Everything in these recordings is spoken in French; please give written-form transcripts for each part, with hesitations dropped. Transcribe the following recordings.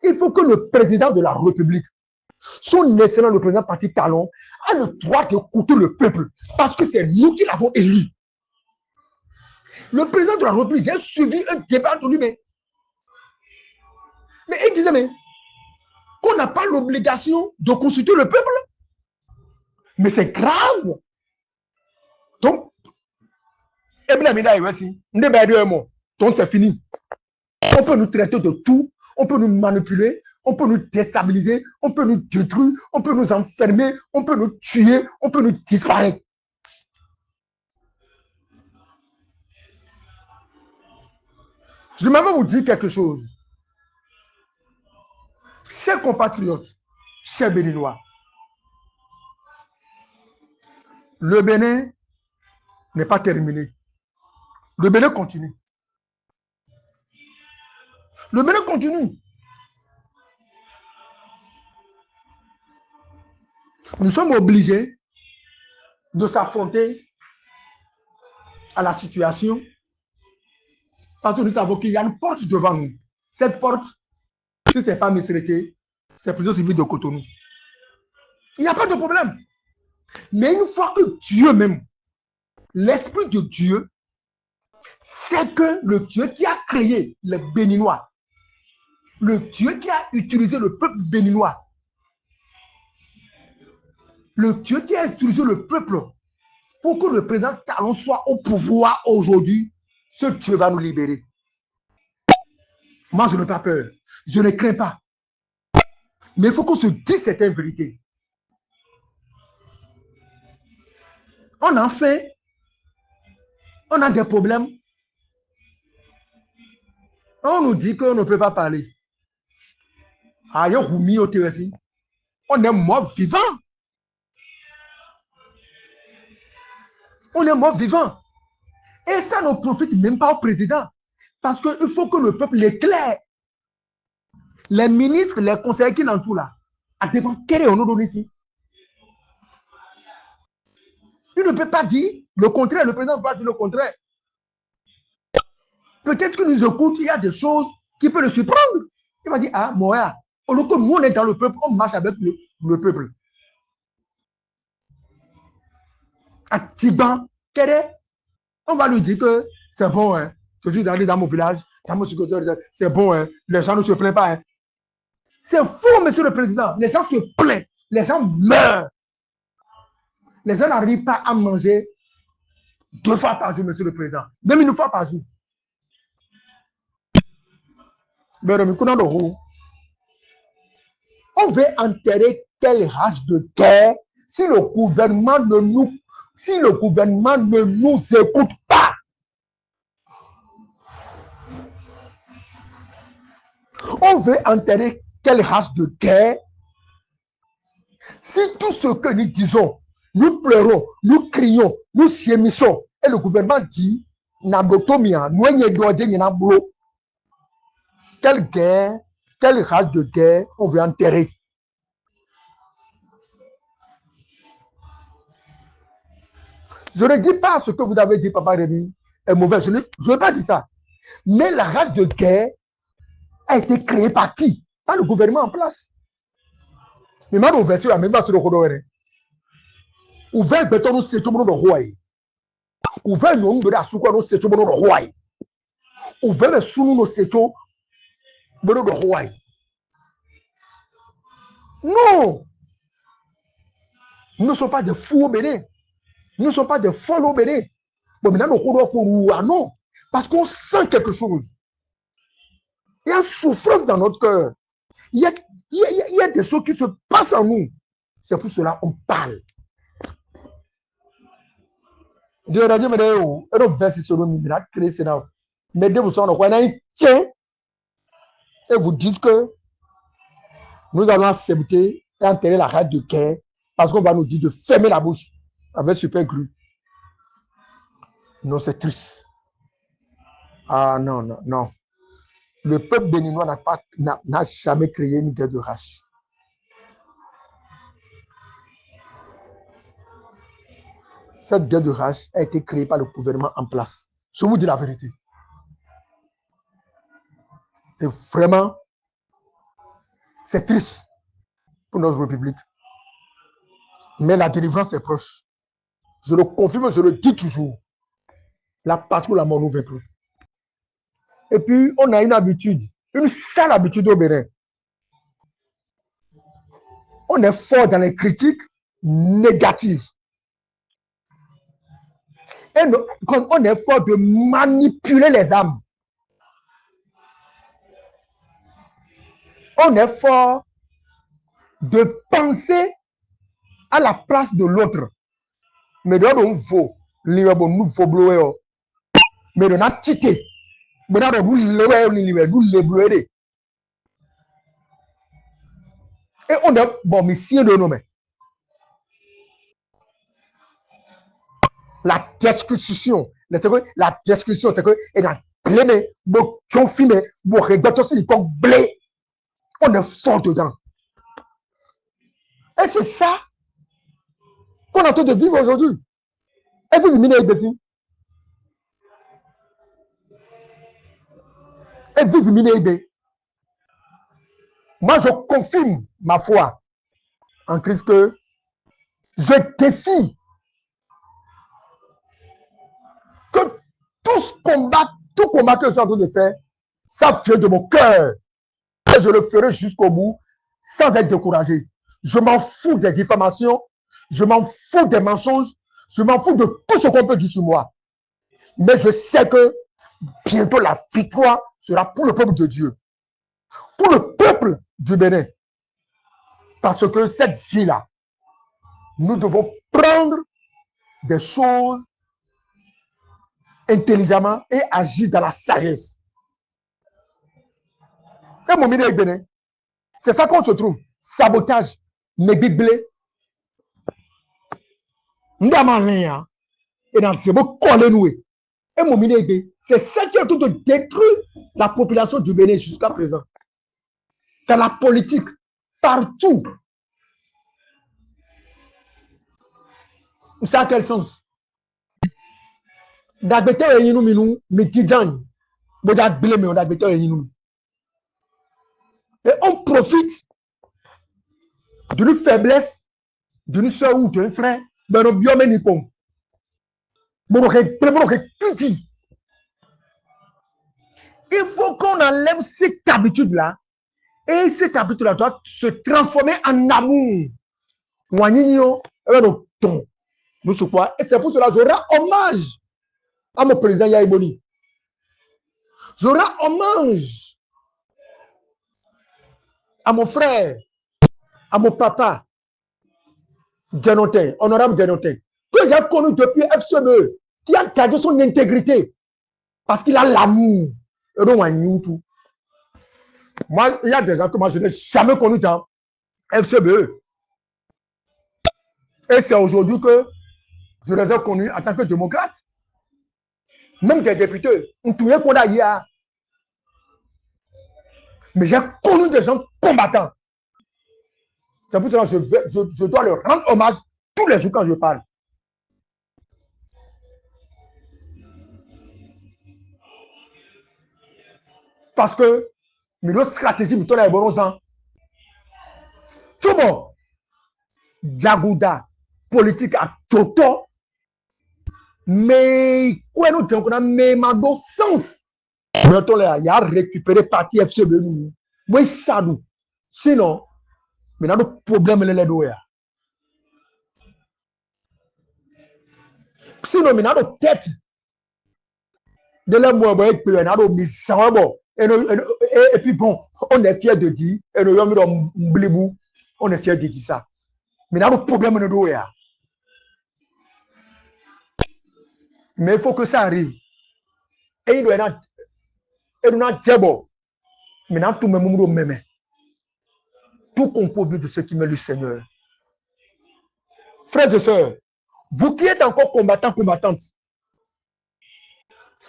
Il faut que le président de la République, son excellent le président parti Talon, a le droit d'écouter le peuple. Parce que c'est nous qui l'avons élu. Le président de la République, j'ai suivi un débat de lui, mais il disait, mais qu'on n'a pas l'obligation de consulter le peuple. Mais c'est grave. Donc, donc c'est fini. On peut nous traiter de tout, on peut nous manipuler, on peut nous déstabiliser, on peut nous détruire, on peut nous enfermer, on peut nous tuer, on peut nous disparaître. Je vais vous dire quelque chose. Chers compatriotes, chers Béninois, le Bénin n'est pas terminé. Le Bénin continue. Le Bénin continue. Nous sommes obligés de s'affronter à la situation parce que nous savons qu'il y a une porte devant nous. Cette porte, si ce n'est pas Misrété, c'est prison civile de Cotonou. Il n'y a pas de problème. Mais une fois que Dieu même, l'Esprit de Dieu, c'est que le Dieu qui a créé les Béninois, le Dieu qui a utilisé le peuple béninois, le Dieu qui a utilisé le peuple pour que le président Talon soit au pouvoir aujourd'hui, ce Dieu va nous libérer. Moi, je n'ai pas peur. Je ne crains pas. Mais il faut qu'on se dise certaines vérités. On a fait, on a des problèmes. On nous dit qu'on ne peut pas parler. On est mort vivant. On est mort vivant. Et ça ne profite même pas au président. Parce qu'il faut que le peuple l'éclaire. Les ministres, les conseillers qui l'entourent là, à dépend quel est on ici. Il ne peut pas dire le contraire. Le président ne peut pas dire le contraire. Peut-être qu'il nous écoute, il y a des choses qui peuvent le surprendre. Il va dire, ah, moi, au lieu que nous, on est dans le peuple, on marche avec le peuple. À Tiban, on va lui dire que c'est bon, hein. Je suis allé dans mon village, c'est bon, hein. Les gens ne se plaignent pas. Hein. C'est faux, monsieur le président. Les gens se plaignent, les gens meurent. Les gens n'arrivent pas à manger 2 fois par jour, monsieur le président. Même 1 fois par jour. On veut enterrer quelle race de guerre si le gouvernement ne nous écoute pas. On veut enterrer quelle race de guerre si tout ce que nous disons, nous pleurons, nous crions, nous gémissons, et le gouvernement dit, quelle guerre, quelle race de guerre on veut enterrer. Je ne dis pas ce que vous avez dit, Papa Rémi, est mauvais. Je n'ai pas dit ça. Mais la race de guerre a été créée par qui? Par le gouvernement en place. Mais maintenant, on va essayer la même chose de Rodoré. Ouvert béton, nous c'est tout le monde de Hawaï. Ouvert nous de la soukwa, nous c'est tout le monde de Hawaï. Ouvert le sous nous c'est tout le monde de Hawaï. Non! Nous ne sommes pas des fous au Bénin. Nous ne sommes pas des folles au Bénin. Bon, maintenant, non. Parce qu'on sent quelque chose. Il y a une souffrance dans notre cœur. Il y a des choses qui se passent en nous. C'est pour cela qu'on parle. Dieu a dit, mais et vous dites que nous allons accepter et enterrer la rade de guerre parce qu'on va nous dire de fermer la bouche avec super glue. Non, c'est triste. Ah non, non, non. Le peuple béninois n'a jamais créé une guerre de race. Cette guerre de race a été créée par le gouvernement en place. Je vous dis la vérité. Et vraiment, C'est triste pour notre République. Mais la délivrance est proche. Je le confirme, je le dis toujours. La patrie ou la mort nous veut plus. Et puis, on a une habitude, une sale habitude au Bénin. On est fort dans les critiques négatives. Et on est fort de manipuler les âmes. On est fort de penser à la place de l'autre. Mais de nous vaut, nous faut blower. Mais de notre tité, mais de nous lever. Et on est bon, mais si de nous, la discussion, c'est que, et la blé, bon, tu filmé, bon, regarde aussi, il blé. On est fort dedans. Et c'est ça qu'on est en train de vivre aujourd'hui. Et vous imaginez ici. Et vous imaginez. Moi, je confirme ma foi en Christ que je défie que tout combat que je suis en train de faire, ça vient de mon cœur. Et je le ferai jusqu'au bout sans être découragé. Je m'en fous des diffamations, je m'en fous des mensonges, je m'en fous de tout ce qu'on peut dire sur moi. Mais je sais que bientôt la victoire sera pour le peuple de Dieu, pour le peuple du Bénin. Parce que cette vie-là, nous devons prendre des choses intelligemment et agir dans la sagesse. Et mon milieu Bénin, c'est ça qu'on se trouve. Sabotage, mes biblés. Et dans ce beau collé noué. Et mon milieu c'est ça qui est en train de détruire la population du Bénin jusqu'à présent. Dans la politique, partout. Ça a quel sens? Et on profite d'une faiblesse d'une soeur ou d'un frère. Il faut qu'on enlève cette habitude-là. Et cette habitude-là doit se transformer en amour. Et c'est pour cela que je rends hommage à mon président Yaïboni. Je rends hommage à mon frère, à mon papa, Djanotin, honorable Djanotin, que j'ai connu depuis FCBE, qui a gardé son intégrité parce qu'il a l'amour. Moi, il y a des gens que moi, je n'ai jamais connu dans FCBE. Et c'est aujourd'hui que je les ai connus en tant que démocrate. Même des députés. Mais j'ai connu des gens combattants. C'est pour cela que je dois leur rendre hommage tous les jours quand je parle. Parce que notre stratégie, nous les bons gens. Tout bon. Djagouda, politique à Toto. Mais quoi nous disons qu'on a même dans sens. Maintenant, il y a récupéré partie FCB. Oui, ça nous. Sinon, mais dans le problème, les deux. Sinon, mais dans la tête de la moi, et puis bon, on est fier de dire, et on est fier de dire ça. Mais dans le problème, les deux. Mais il faut que ça arrive. Et il doit être. Et nous avons mais dans tout le monde, même. Tout composé de ce qui met le Seigneur. Frères et sœurs, vous qui êtes encore combattants, combattantes,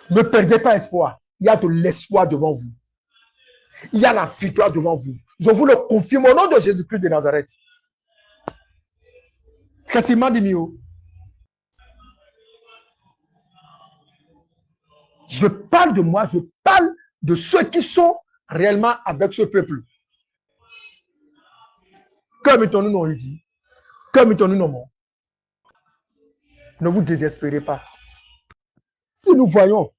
ne perdez pas espoir. Il y a de l'espoir devant vous. Il y a la victoire devant vous. Je vous le confirme au nom de Jésus-Christ de Nazareth. Qu'est-ce qu'il m'a dit, Mio? Je parle de moi, je parle de ceux qui sont réellement avec ce peuple. Comme étant nous, on dit. Comme étant nous, non. Ne vous désespérez pas. Si nous voyons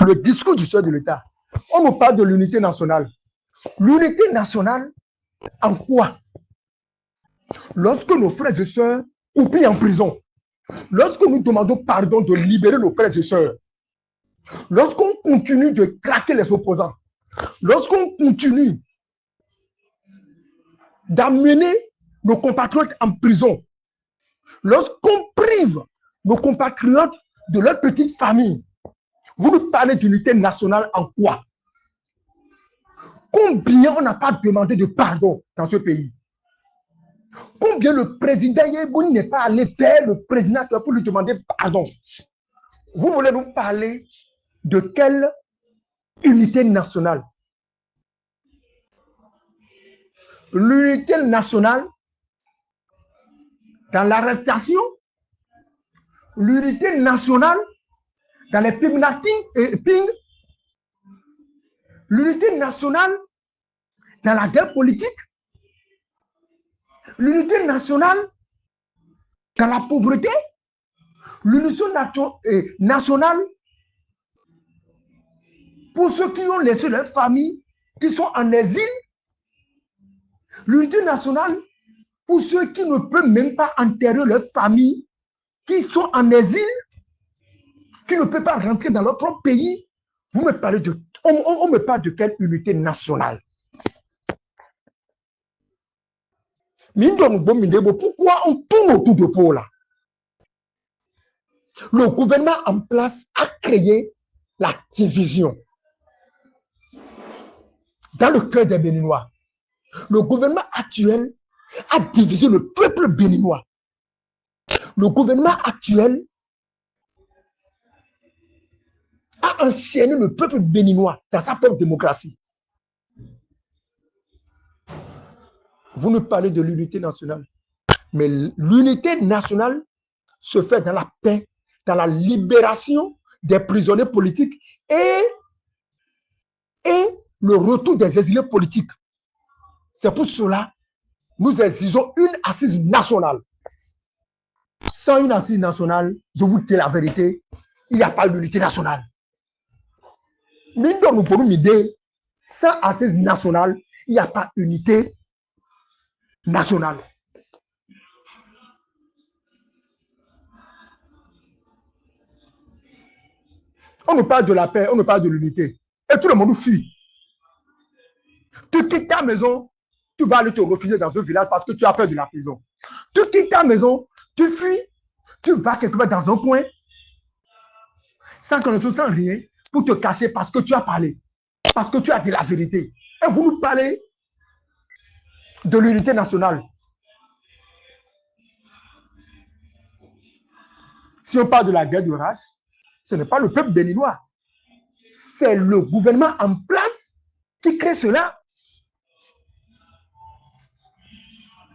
le discours du chef de l'État, on nous parle de l'unité nationale. L'unité nationale, en quoi? Lorsque nos frères et sœurs oublient en prison, lorsque nous demandons pardon de libérer nos frères et sœurs, lorsqu'on continue de traquer les opposants, lorsqu'on continue d'amener nos compatriotes en prison, lorsqu'on prive nos compatriotes de leur petite famille, vous nous parlez d'unité nationale en quoi? Combien on n'a pas demandé de pardon dans ce pays? Combien le président Yebouni n'est pas allé vers le président pour lui demander pardon? Vous voulez nous parler de quelle unité nationale? L'unité nationale dans l'arrestation, l'unité nationale dans les ping, l'unité nationale dans la guerre politique, l'unité nationale dans la pauvreté, l'unité nationale pour ceux qui ont laissé leur famille, qui sont en exil, l'unité nationale pour ceux qui ne peuvent même pas enterrer leur famille, qui sont en exil, qui ne peuvent pas rentrer dans leur propre pays. Vous me parlez de... On me parle de quelle unité nationale? Pourquoi on tourne autour de pot là? Le gouvernement en place a créé la division dans le cœur des Béninois. Le gouvernement actuel a divisé le peuple béninois. Le gouvernement actuel a enchaîné le peuple béninois dans sa propre démocratie. Vous nous parlez de l'unité nationale. Mais l'unité nationale se fait dans la paix, dans la libération des prisonniers politiques et le retour des exilés politiques. C'est pour cela que nous exigeons une assise nationale. Sans une assise nationale, je vous dis la vérité, il n'y a pas d'unité nationale. Mais nous pouvons nous dire, sans assise nationale, il n'y a pas d'unité nationale. On nous parle de la paix, on nous parle de l'unité. Et tout le monde fuit. Tu quittes ta maison, tu vas aller te refuser dans un village parce que tu as peur de la prison. Tu quittes ta maison, tu fuis, tu vas quelque part dans un coin, sans connaissance, sans rien, pour te cacher parce que tu as parlé, parce que tu as dit la vérité. Et vous nous parlez de l'unité nationale. Si on parle de la guerre de rage, ce n'est pas le peuple béninois. C'est le gouvernement en place qui crée cela.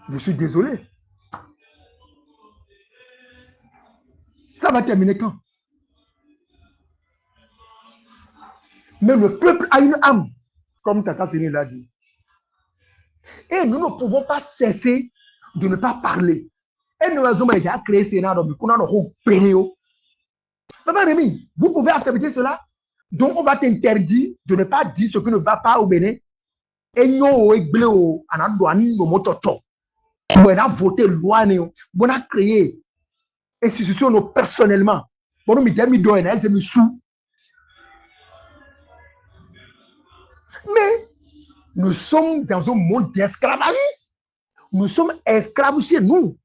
Je suis désolé. Ça va terminer quand? Mais le peuple a une âme, comme Tata Séné l'a dit. Et nous ne pouvons pas cesser de ne pas parler. Et nous avons déjà créé ce scénario, mais nous avons péné. Papa Rémi, vous pouvez accepter cela? Donc, on va t'interdire de ne pas dire ce qui ne va pas au Bénin. Et nous avons voté loi, on a créé institution personnellement. Mais nous sommes dans un monde d'esclavagisme. Nous sommes esclaves chez nous.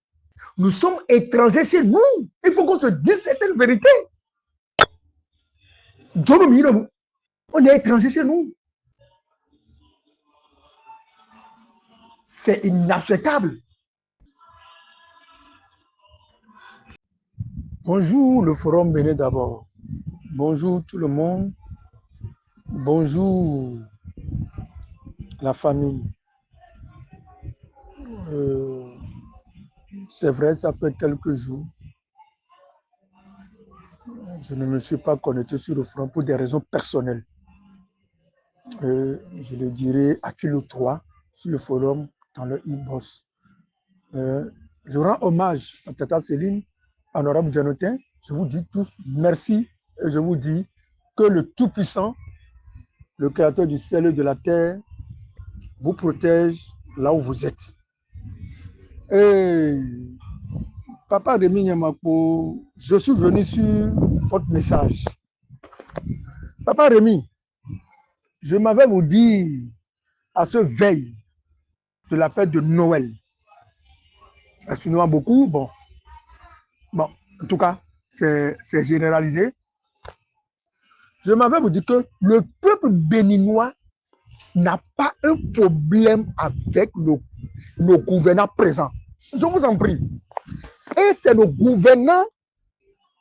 Nous sommes étrangers chez nous. Il faut qu'on se dise certaines vérités. On est étrangers chez nous. C'est inacceptable. Bonjour le forum Bénin d'abord. Bonjour tout le monde. Bonjour la famille. C'est vrai, ça fait quelques jours. Je ne me suis pas connecté sur le forum pour des raisons personnelles. Je le dirai à qui le 3 sur le forum dans le e-boss. Je rends hommage à Tata Céline, à Honorable Dianotin. Je vous dis tous merci et je vous dis que le Tout-Puissant, le Créateur du ciel et de la terre, vous protège là où vous êtes. Et Papa Rémi Nyamapo, je suis venu sur votre message. Papa Rémi, je m'avais vous dire à ce veille de la fête de Noël. Excusez-moi beaucoup, bon, en tout cas, c'est généralisé. Je m'avais vous dire que le peuple béninois n'a pas un problème avec nos gouvernants présents. Je vous en prie. Et c'est nos gouvernants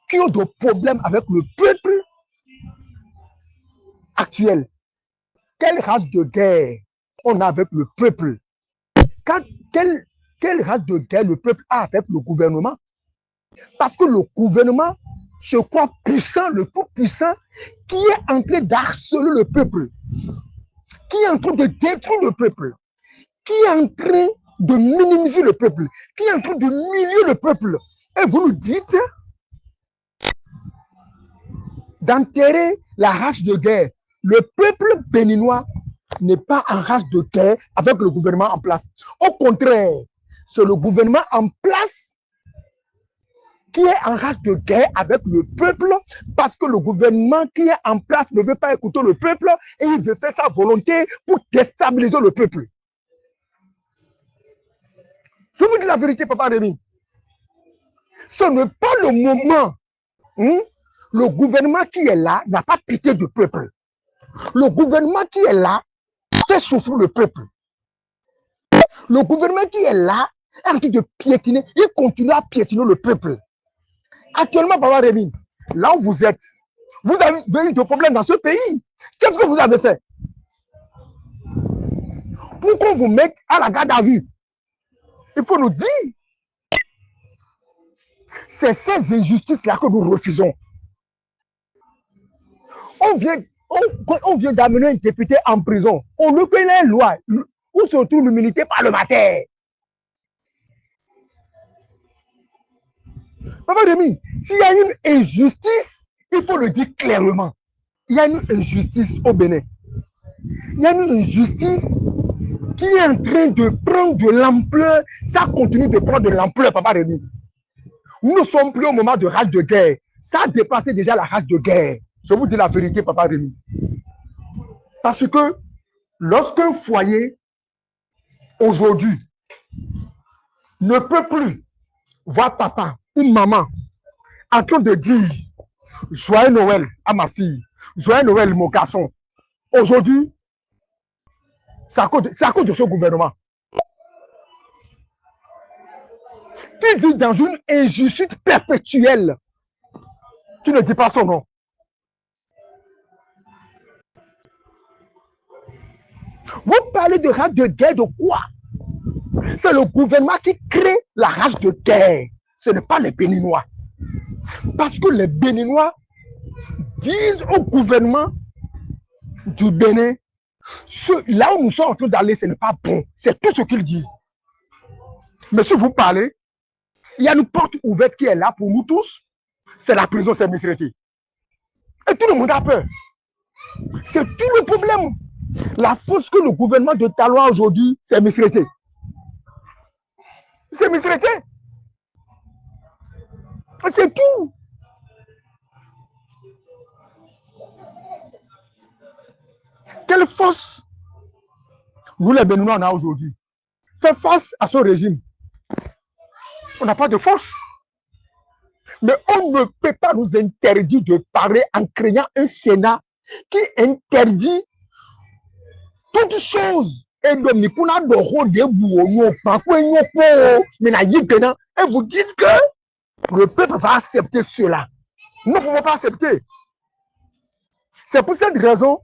qui ont des problèmes avec le peuple actuel. Quelle race de guerre on a avec le peuple? Quelle race de guerre le peuple a avec le gouvernement? Parce que le gouvernement se croit puissant, le tout puissant, qui est en train d'harceler le peuple, qui est en train de détruire le peuple, qui est en train de minimiser le peuple, qui est en train de humilier le peuple. Et vous nous dites d'enterrer la race de guerre. Le peuple béninois n'est pas en race de guerre avec le gouvernement en place. Au contraire, c'est le gouvernement en place qui est en race de guerre avec le peuple parce que le gouvernement qui est en place ne veut pas écouter le peuple et il veut faire sa volonté pour déstabiliser le peuple. Je vous dis la vérité, Papa Rémi. Ce n'est pas le moment. Le gouvernement qui est là n'a pas pitié du peuple. Le gouvernement qui est là fait souffrir le peuple. Le gouvernement qui est là est en train de piétiner. Il continue à piétiner le peuple. Actuellement, Papa Rémi, là où vous êtes, vous avez eu des problèmes dans ce pays. Qu'est-ce que vous avez fait? Pour qu'on vous mette à la garde à vue, il faut nous dire. C'est ces injustices-là que nous refusons. On vient d'amener un député en prison. On ne connaît pas les lois où se trouve l'immunité parlementaire. Papa Rémi, s'il y a une injustice, il faut le dire clairement. Il y a une injustice au Bénin. Il y a une injustice qui est en train de prendre de l'ampleur. Ça continue de prendre de l'ampleur, Papa Rémi. Nous ne sommes plus au moment de rage de guerre. Ça a dépassé déjà la rage de guerre. Je vous dis la vérité, Papa Rémi. Parce que lorsqu'un foyer, aujourd'hui, ne peut plus voir papa ou maman en train de dire « Joyeux Noël à ma fille, Joyeux Noël mon garçon », aujourd'hui, c'est à cause de ce gouvernement qui vit dans une injustice perpétuelle qui ne dit pas son nom. Vous parlez de rage de guerre de quoi? C'est le gouvernement qui crée la rage de guerre. Ce n'est pas les Béninois. Parce que les Béninois disent au gouvernement du Bénin, là où nous sommes en train d'aller, ce n'est pas bon. C'est tout ce qu'ils disent. Mais si vous parlez, il y a une porte ouverte qui est là pour nous tous. C'est la prison, c'est Misreti. Et tout le monde a peur. C'est tout le problème. La force que le gouvernement de Taloa aujourd'hui, c'est Misreti. C'est Misreti. C'est tout. Quelle force nous les Béninois on a aujourd'hui? Faire face à ce régime. On n'a pas de force. Mais on ne peut pas nous interdire de parler en créant un Sénat qui interdit toutes choses. Et vous dites que le peuple va accepter cela. Nous ne pouvons pas accepter. C'est pour cette raison,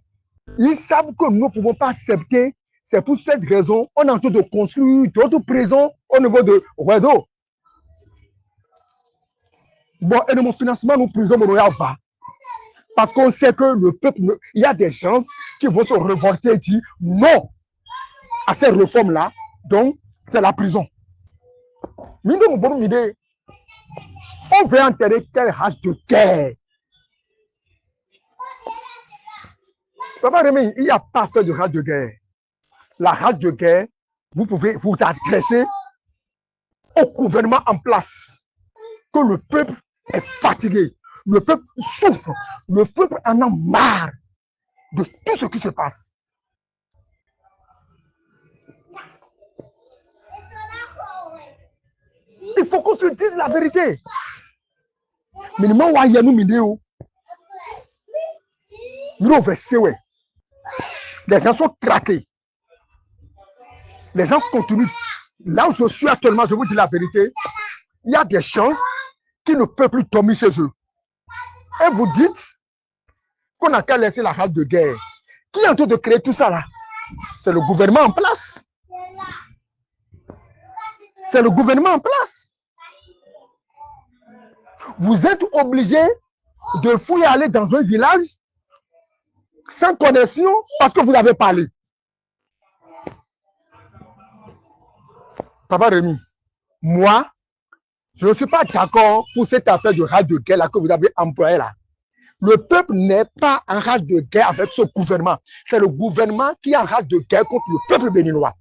ils savent que nous ne pouvons pas accepter. C'est pour cette raison, on est en train de construire d'autres prisons au niveau de Réseau. Bon, et de mon financement, nous prisons mon royal bas. Parce qu'on sait que le peuple, il y a des gens qui vont se révolter et dire non à ces réformes-là. Donc, c'est la prison. On veut enterrer quelle rage de guerre? Papa Rémi, il n'y a pas fait de rage de guerre. La rage de guerre, vous pouvez vous adresser au gouvernement en place. Que le peuple est fatigué. Le peuple souffre. Le peuple en a marre de tout ce qui se passe. Il faut qu'on se dise la vérité. Minimum, les gens sont craqués. Les gens continuent. Là où je suis actuellement, je vous dis la vérité, il y a des chances qui ne peuvent plus dormir chez eux. Et vous dites qu'on n'a qu'à laisser la rage de guerre. Qui est en train de créer tout ça là? C'est le gouvernement en place. C'est le gouvernement en place. Vous êtes obligé de fouiller aller dans un village sans connexion parce que vous avez parlé. Papa Rémi, moi, je ne suis pas d'accord pour cette affaire de rage de guerre là que vous avez employé là. Le peuple n'est pas en rage de guerre avec ce gouvernement. C'est le gouvernement qui est en rage de guerre contre le peuple béninois.